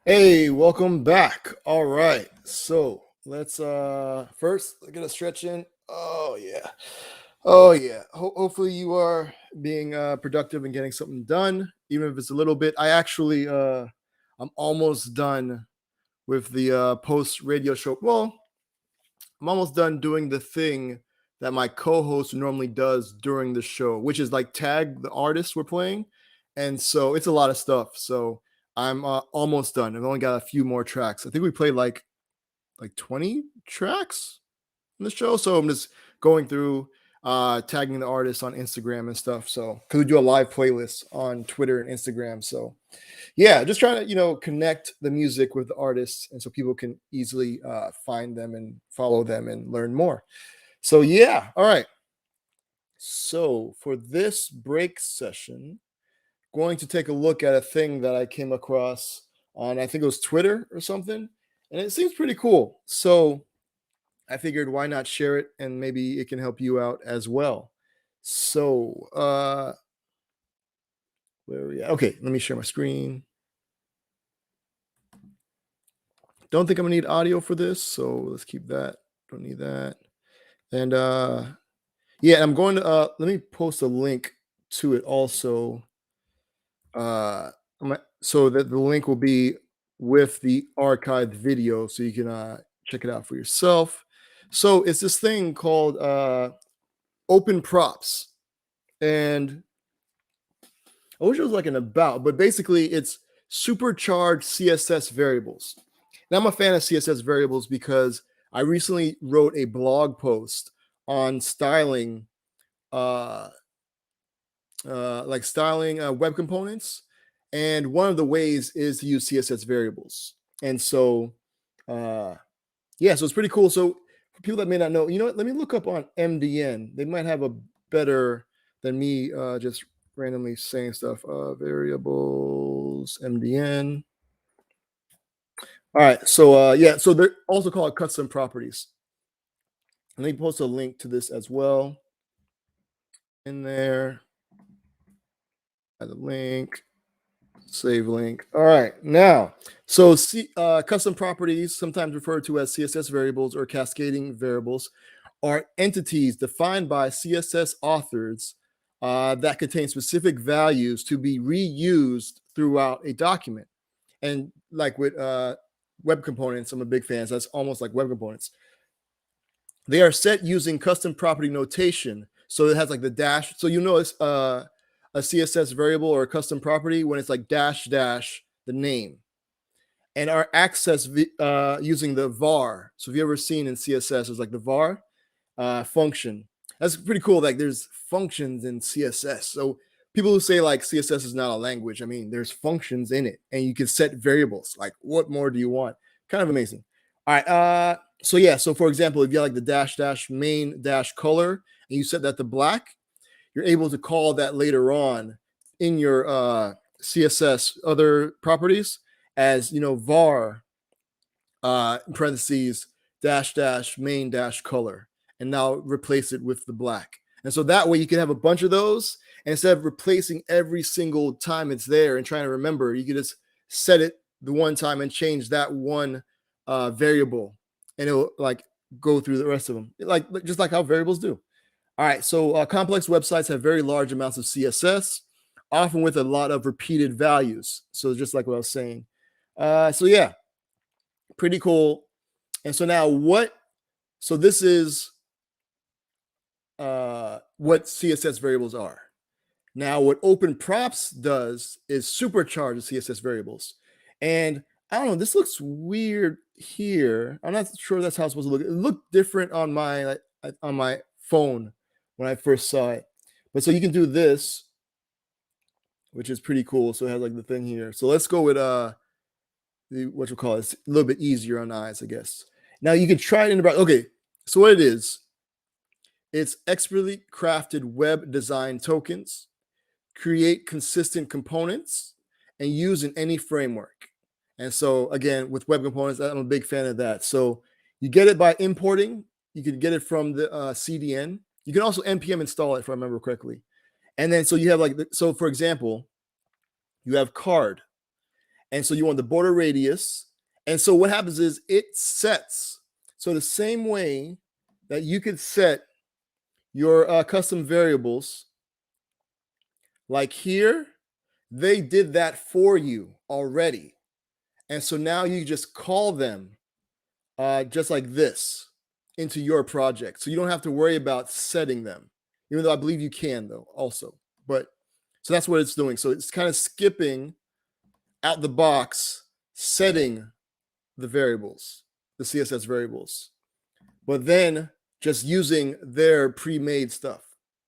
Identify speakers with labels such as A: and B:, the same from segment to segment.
A: Hey, welcome back. All right. So let's first get a stretch in. Oh yeah. Oh yeah. Hopefully you are being productive and getting something done, even if it's a little bit. I'm almost done with the post radio show. Well, I'm almost done doing the thing that my co-host normally does during the show, which is like tag the artist we're playing. And so it's a lot of stuff. So I'm almost done. I've only got a few more tracks. I think we played like 20 tracks in the show. So I'm just going through tagging the artists on Instagram and stuff. So because we do a live playlist on Twitter and Instagram. So yeah, just trying to connect the music with the artists, and so people can easily find them and follow them and learn more. So yeah, all right. So for this break session, going to take a look at a thing that I came across on, I think it was Twitter or something, and it seems pretty cool. So I figured why not share it, and maybe it can help you out as well. So where are we at? Okay, let me share my screen. Don't think I'm gonna need audio for this, so let's keep that. Don't need that. And yeah, I'm going to let me post a link to it also. So that the link will be with the archived video so you can check it out for yourself. So it's this thing called OpenProps. And I wish it was like an about, but basically it's supercharged CSS variables. Now I'm a fan of CSS variables because I recently wrote a blog post on styling, uh, styling web components, and one of the ways is to use CSS variables. And so, yeah, so it's pretty cool. So for people that may not know, you know what? Let me look up on MDN. They might have a better than me just randomly saying stuff. Variables MDN. All right, so yeah, so they're also called custom properties. Let me post a link to this as well in there. Add a link, save link. All right, now, so custom properties, sometimes referred to as CSS variables or cascading variables, are entities defined by CSS authors that contain specific values to be reused throughout a document. And like with web components, I'm a big fan. So that's almost like web components. They are set using custom property notation. So it has like the dash. So you notice a CSS variable or a custom property when it's like dash dash the name, and are accessed using the var. So if you ever seen in CSS, there's like the var function. That's pretty cool. Like there's functions in CSS. So people who say like CSS is not a language, I mean, there's functions in it, and you can set variables. Like, what more do you want? Kind of amazing. All right. So yeah. So for example, if you have like the dash dash main dash color, and you set that to black, you're able to call that later on in your CSS other properties as var parentheses dash dash main dash color, and now replace it with the black. And so that way you can have a bunch of those, and instead of replacing every single time it's there and trying to remember, you can just set it the one time and change that one variable, and it'll like go through the rest of them, like just like how variables do. All right, so complex websites have very large amounts of CSS, often with a lot of repeated values. So just like what I was saying. So yeah, pretty cool. And so now so this is what CSS variables are. Now what OpenProps does is supercharge the CSS variables. And I don't know, this looks weird here. I'm not sure that's how it's supposed to look. It looked different on my phone when I first saw it. But so you can do this, which is pretty cool. So it has like the thing here. So let's go with what you call it. It's a little bit easier on eyes, I guess. Now you can try it in the browser. Okay, so what it is, it's expertly crafted web design tokens, create consistent components, and use in any framework. And so again, with web components, I'm a big fan of that. So you get it by importing. You can get it from the CDN. You can also npm install it if I remember correctly. And then so you have like, so for example, you have card. And so you want the border radius. And so what happens is it sets. So the same way that you could set your custom variables, like here, they did that for you already. And so now you just call them just like this into your project. So you don't have to worry about setting them, even though I believe you can, though, also. But so that's what it's doing. So it's kind of skipping out the box, setting the variables, the CSS variables, but then just using their pre-made stuff.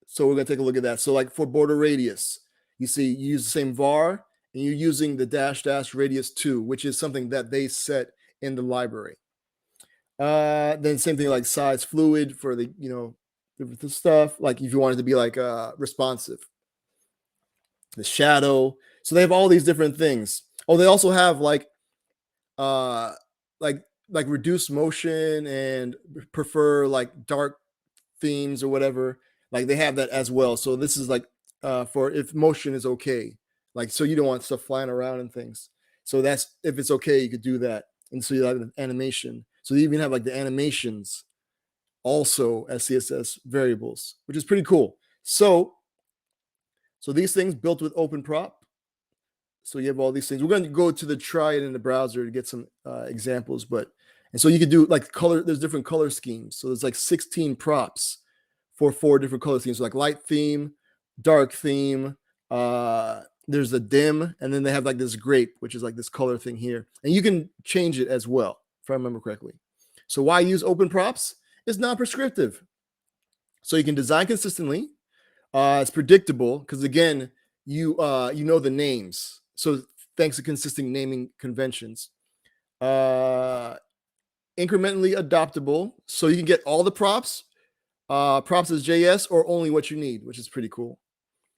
A: So we're going to take a look at that. So like for border radius, you see you use the same var and you're using the -- radius 2, which is something that they set in the library. Then same thing like size fluid for the, the stuff, like if you wanted to be like responsive, the shadow. So they have all these different things. Oh, they also have like like reduce motion and prefer like dark themes or whatever. Like they have that as well. So this is like for if motion is okay, like so you don't want stuff flying around and things. So that's if it's okay, you could do that. And so you have the animation. So you even have like the animations also as CSS variables, which is pretty cool. So these things built with OpenProp. So you have all these things. We're going to go to the try it in the browser to get some examples, and so you could do like color. There's different color schemes. So there's like 16 props for 4 different color schemes, so like light theme, dark theme. There's a dim, and then they have like this grape, which is like this color thing here, and you can change it as well, if I remember correctly. So why use OpenProps? It's non-prescriptive, so you can design consistently. It's predictable because again, you know the names. So thanks to consistent naming conventions. Incrementally adoptable, so you can get all the props as JS or only what you need, which is pretty cool.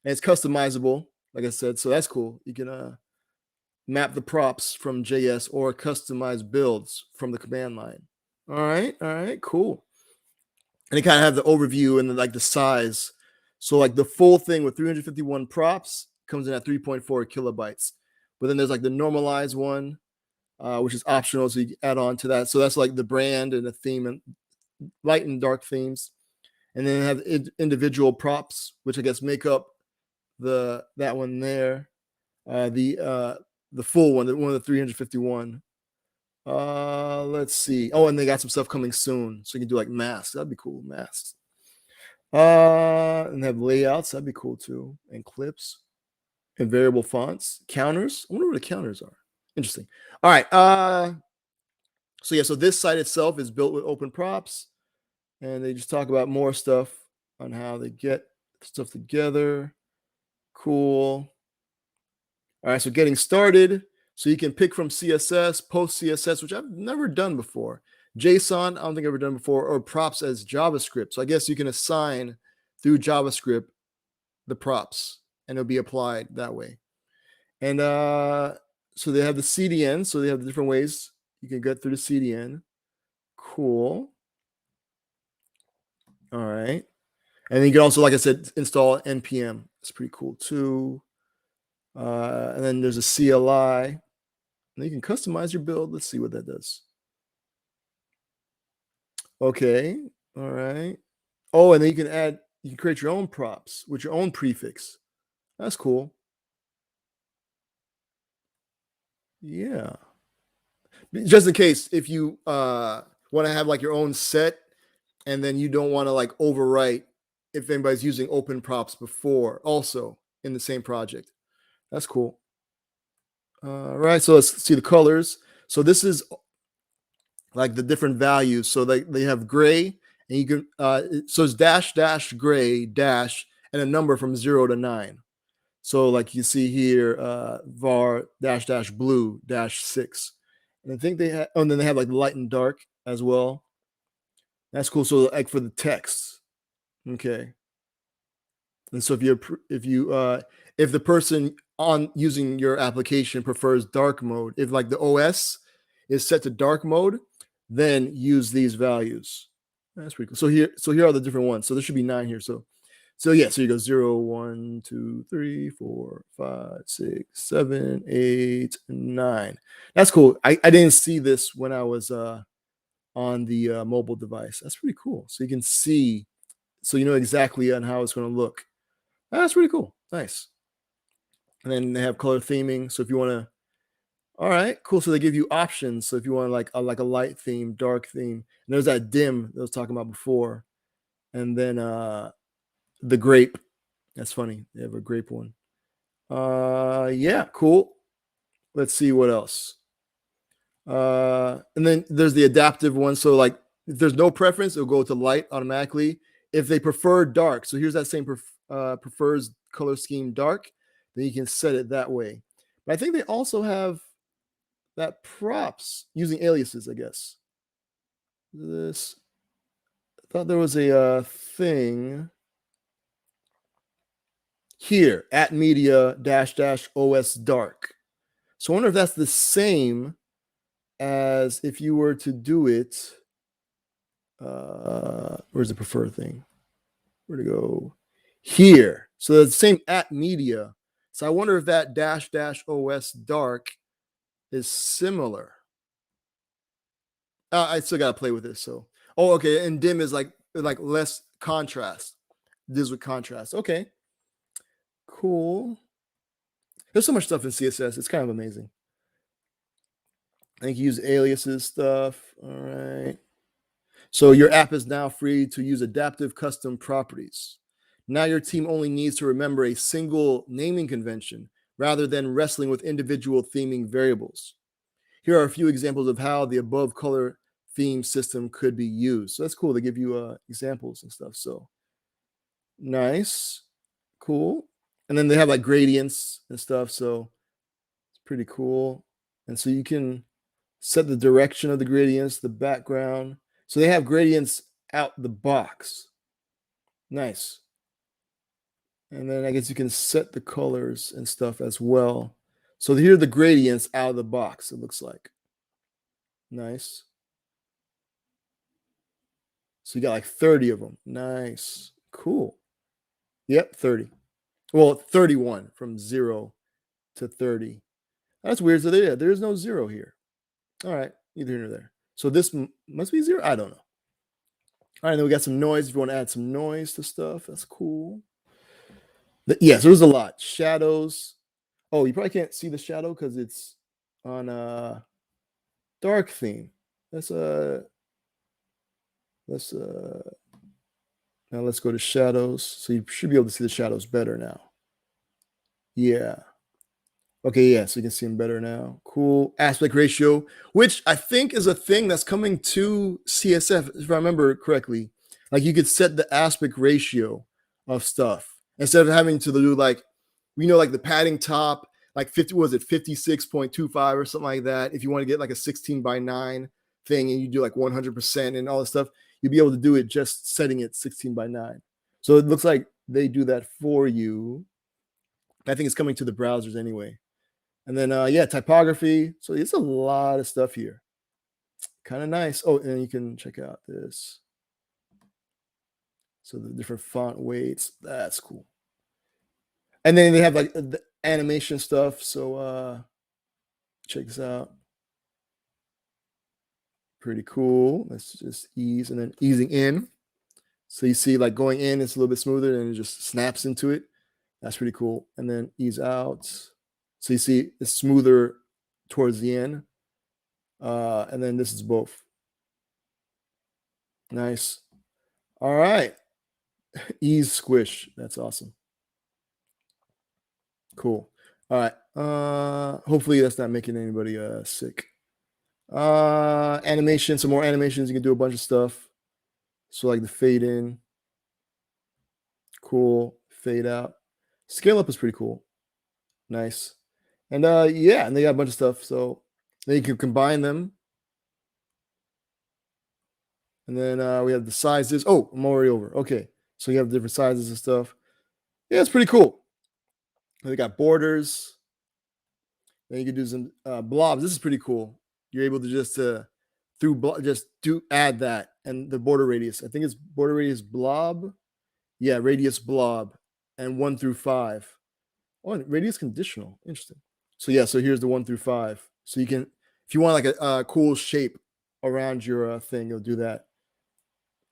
A: And it's customizable, like I said, so that's cool. You can map the props from JS or customize builds from the command line. All right, cool. And it kind of have the overview and like the size. So like the full thing with 351 props comes in at 3.4 kilobytes. But then there's like the normalized one, which is optional, so you add on to that. So that's like the brand and the theme and light and dark themes. And then have individual props, which I guess make up that one there. The full one, one of the 351. Let's see. Oh, and they got some stuff coming soon, so you can do like masks. That'd be cool, masks. And have layouts. That'd be cool too, and clips and variable fonts, counters. I wonder what the counters are. Interesting. All right. So yeah, so this site itself is built with OpenProps, and they just talk about more stuff on how they get stuff together. Cool. All right, so getting started. So you can pick from CSS, post CSS, which I've never done before. JSON, I don't think I've ever done before, or props as JavaScript. So I guess you can assign through JavaScript the props, and it'll be applied that way. And so they have the CDN, so they have the different ways you can get through the CDN. Cool. All right. And then you can also, like I said, install NPM. It's pretty cool too. And then there's a CLI. And you can customize your build. Let's see what that does. Okay. All right. Oh, and then you can create your own props with your own prefix. That's cool. Yeah. Just in case if you want to have like your own set and then you don't want to like overwrite if anybody's using OpenProps before also in the same project. That's cool. All right, so let's see the colors. So this is like the different values. So they have gray, and you can so it's dash gray dash and a number from 0 to 9. So like you see here, var dash blue dash 6. And I think they have, and then they have like light and dark as well. That's cool. So like for the text, okay. And so if the person on using your application prefers dark mode, if like the OS is set to dark mode, then use these values. That's pretty cool. So here are the different ones. So there should be 9 here. So So yeah, so you go 0, 1, 2, 3, 4, 5, 6, 7, 8, 9. That's cool. I didn't see this when I was on the mobile device. That's pretty cool. So you can see, so you know exactly on how it's going to look. That's pretty cool. Nice. And then they have color theming. So if you want to, all right, cool. So they give you options. So if you want like a light theme, dark theme, and there's that dim that I was talking about before, and then the grape. That's funny. They have a grape one. Yeah, cool. Let's see what else. And then there's the adaptive one. So like if there's no preference, it'll go to light automatically. If they prefer dark, so here's that same prefers color scheme dark, then you can set it that way. But I think they also have that props using aliases, I guess. This, I thought there was a thing here at media dash dash OS dark. So I wonder if that's the same as if you were to do it. Where's the prefer thing? Where to go? Here. So it's the same at media. So I wonder if that dash dash OS dark is similar. I still gotta play with this. So okay, and dim is like less contrast. This with contrast. Okay, cool. There's so much stuff in CSS. It's kind of amazing. I think you use aliases stuff. All right. So your app is now free to use adaptive custom properties. Now your team only needs to remember a single naming convention rather than wrestling with individual theming variables. Here are a few examples of how the above color theme system could be used. So that's cool. They give you examples and stuff. So nice, cool. And then they have like gradients and stuff. So it's pretty cool. And so you can set the direction of the gradients, the background. So they have gradients out the box. Nice. And then I guess you can set the colors and stuff as well. So here are the gradients out of the box, it looks like. Nice. So you got like 30 of them. Nice. Cool. Yep, 30. Well, 31 from 0 to 30. That's weird. So there's no 0 here. All right, neither here nor there. So this must be 0. I don't know. All right, then we got some noise. If you want to add some noise to stuff, that's cool. Yes, there's a lot. Shadows. Oh, you probably can't see the shadow because it's on a dark theme. Let's now let's go to shadows. So you should be able to see the shadows better now. Yeah. Okay, yeah, so you can see them better now. Cool. Aspect ratio, which I think is a thing that's coming to CSF, if I remember correctly. Like you could set the aspect ratio of stuff instead of having to do like, like the padding top, like 50, was it 56.25 or something like that? If you want to get like a 16:9 thing and you do like 100% and all this stuff, you'll be able to do it just setting it 16:9. So it looks like they do that for you. I think it's coming to the browsers anyway. And then, yeah, typography. So it's a lot of stuff here. Kind of nice. Oh, and you can check out this. So the different font weights. That's cool. And then they have like the animation stuff. So check this out. Pretty cool. Let's just ease and then easing in. So you see like going in, it's a little bit smoother and it just snaps into it. That's pretty cool. And then ease out. So you see it's smoother towards the end. And then this is both. Nice. All right. Ease squish. That's awesome. Cool. All right. Hopefully that's not making anybody sick. Animation, some more animations. You can do a bunch of stuff. So like the fade in. Cool. Fade out. Scale up is pretty cool. Nice. And yeah, and they got a bunch of stuff. So then you can combine them. And then we have the sizes. Oh, I'm already over. Okay. So you have different sizes and stuff. Yeah, it's pretty cool. They got borders. Then you can do some blobs. This is pretty cool. You're able to just add that and the border radius. I think it's border radius blob. Yeah, radius blob, and 1 through 5. Oh, and radius conditional. Interesting. So yeah, so here's the 1 through 5. So you can, if you want like a cool shape around your thing, you'll do that.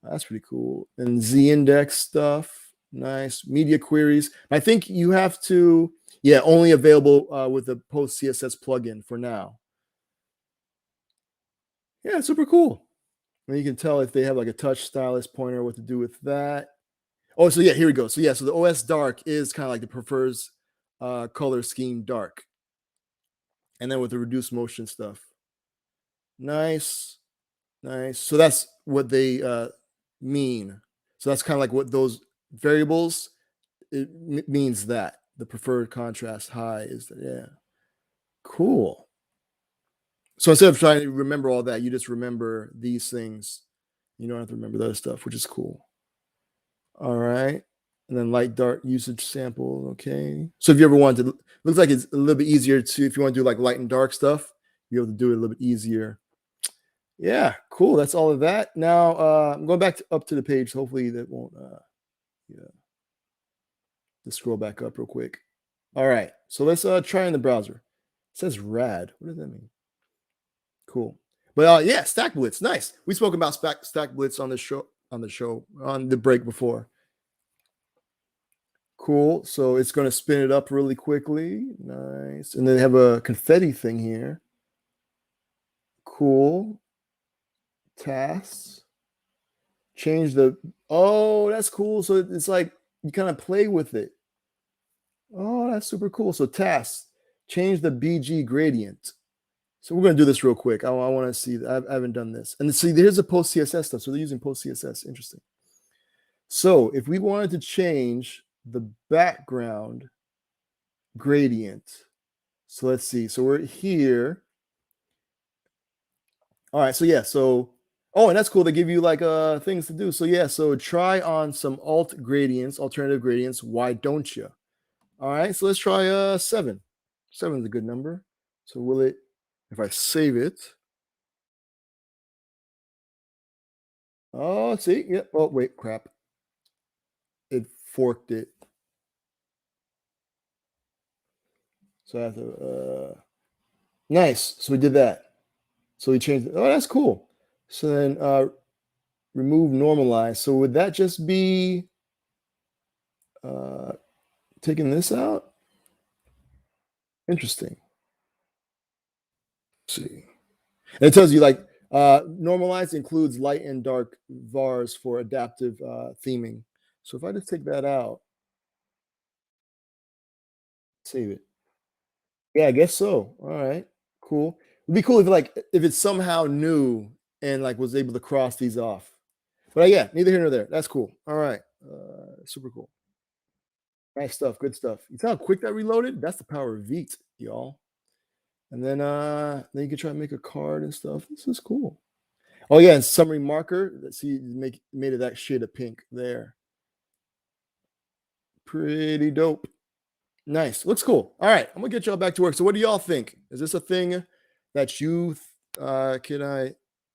A: That's pretty cool. And Z index stuff. Nice. Media queries. I think you have to, yeah, only available with the post CSS plugin for now. Yeah, super cool. And you can tell if they have like a touch stylus pointer, what to do with that. Oh, so yeah, here we go. So yeah, so the OS dark is kind of like the prefers color scheme dark. And then with the reduced motion stuff. Nice. Nice. So that's what they mean. So that's kind of like what those variables, it means that the preferred contrast high is that, yeah. Cool. So instead of trying to remember all that, you just remember these things. You don't have to remember the other stuff, which is cool. All right. And then light dart usage sample. Okay. So if you ever wanted to, looks like it's a little bit easier to, if you want to do like light and dark stuff, be able to do it a little bit easier. Yeah, cool. That's all of that. Now I'm going back up to the page. Hopefully that won't, yeah. Just scroll back up real quick. All right. So let's try in the browser. It says rad. What does that mean? Cool. But yeah, Stack Blitz. Nice. We spoke about Stack Blitz on the show, on the break before. Cool. So it's going to spin it up really quickly. Nice. And then they have a confetti thing here. Cool. Tasks. Change the, oh, that's cool. So it's like you kind of play with it. Oh, that's super cool. So tasks. Change the BG gradient. So we're going to do this real quick. I want to see. I haven't done this. And see, here's the post CSS stuff. So they're using post CSS. Interesting. So if we wanted to change the background gradient, so let's see. So we're here. All right. So yeah. So, oh, and that's cool. They give you like things to do. So yeah. So try on some alternative gradients. Why don't you? All right. So let's try 7. 7 is a good number. So will it, if I save it? Oh, see, yeah. Oh, wait, crap. It forked it. So I have to, nice. So we did that. So we changed it. Oh, that's cool. So then remove normalize. So would that just be taking this out? Interesting. Let's see. And it tells you like normalize includes light and dark vars for adaptive theming. So if I just take that out, save it. Yeah, I guess so. All right, cool. It'd be cool if it's somehow new and like was able to cross these off. But yeah, neither here nor there. That's cool. All right, super cool. Nice stuff. Good stuff. You see how quick that reloaded? That's the power of Vite, y'all. And then you can try to make a card and stuff. This is cool. Oh yeah, and summary marker. Let's see, made it that shade of pink there. Pretty dope. Nice. Looks cool. All right, I'm gonna get y'all back to work. So what do y'all think? Is this a thing that you can I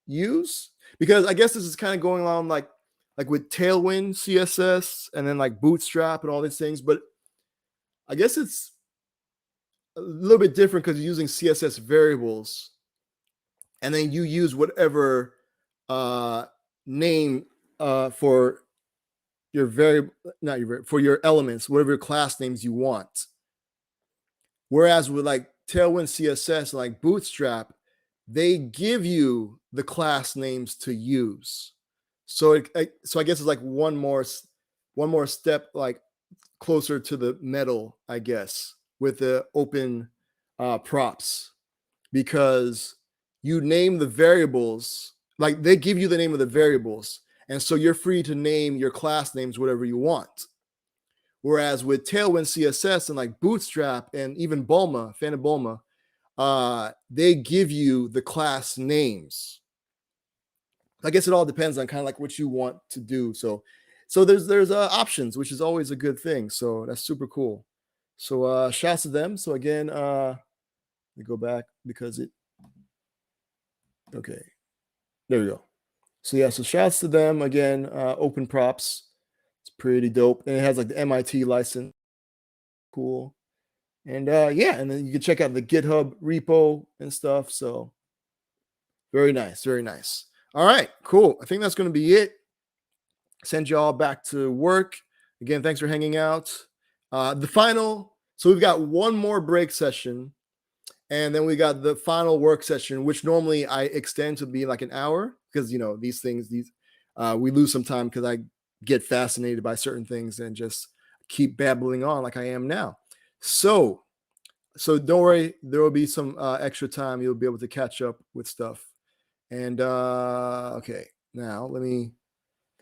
A: use? Because I guess this is kind of going on like with Tailwind CSS and then like Bootstrap and all these things, but I guess it's a little bit different because you're using CSS variables, and then you use whatever name for your variable, not your for your elements, whatever class names you want. Whereas with like Tailwind CSS, like Bootstrap, they give you the class names to use. So I guess it's like one more step like closer to the metal, I guess, with the open props, because you name the variables, like they give you the name of the variables, and so you're free to name your class names whatever you want. Whereas with Tailwind CSS and like Bootstrap and even Bulma, fan of Bulma, they give you the class names. I guess it all depends on kind of like what you want to do. So there's options, which is always a good thing. So that's super cool. So shouts to them. So again, let me go back because it. Okay, there we go. So yeah, so shouts to them again. OpenProps. It's Pretty dope. And it has like the MIT license. Cool. And yeah, and then you can check out the GitHub repo and stuff. So very nice, very nice. All right, cool. I think that's going to be it. Send y'all back to work. Again, thanks for hanging out. So we've got one more break session, and then we got the final work session, which normally I extend to be like an hour because these things, we lose some time because I get fascinated by certain things and just keep babbling on like I am now. So don't worry, there will be some extra time. You'll be able to catch up with stuff. And okay, now let me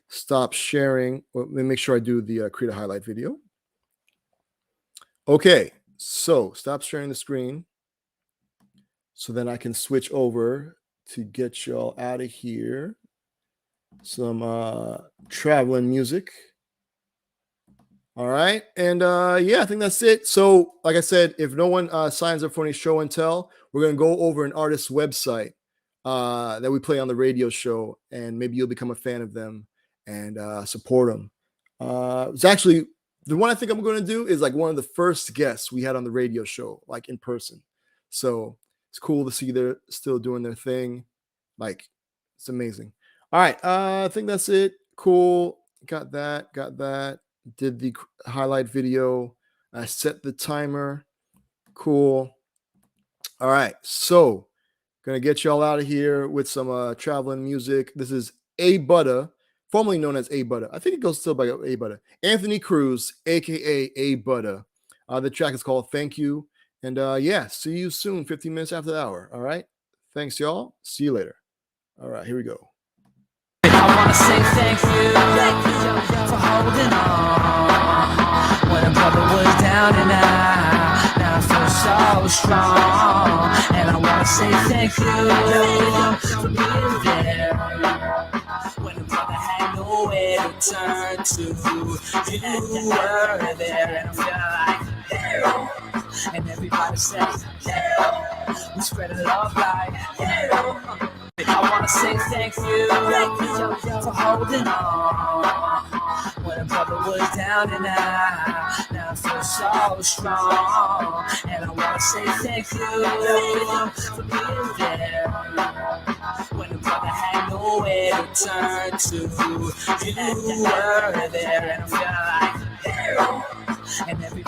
A: stop sharing. Well, let me make sure I do the create a highlight video. Okay, so stop sharing the screen so then I can switch over to get y'all out of here. Some traveling music. All right. And yeah, I think that's it. So like I said, if no one signs up for any show and tell, we're going to go over an artist's website that we play on the radio show, and maybe you'll become a fan of them and support them. It's actually the one I think I'm going to do is like one of the first guests we had on the radio show, like in person. So it's cool to see they're still doing their thing. Like, it's amazing. All right. I think that's it. Cool. Got that. Did the highlight video. I set the timer. Cool. All right. So, gonna get y'all out of here with some traveling music. This is A Butta, formerly known as A Butta. I think it goes still by A Butta. Anthony Cruz, aka A Butta. The track is called Thank You. And yeah, see you soon, 15 minutes after the hour. All right. Thanks, y'all. See you later. All right, here we go.
B: I wanna say thank you for holding on when a brother was down and out. Now I feel so strong, and I wanna say thank you for being there when a brother had nowhere to turn to. You were there, and I feel like there. And everybody says there. We spread love like there. I wanna say thank you for holding on when a brother was down and out. Now I feel so strong, and I wanna say thank you for being there when a brother had nowhere to turn to. You were there, and I feel like there. And every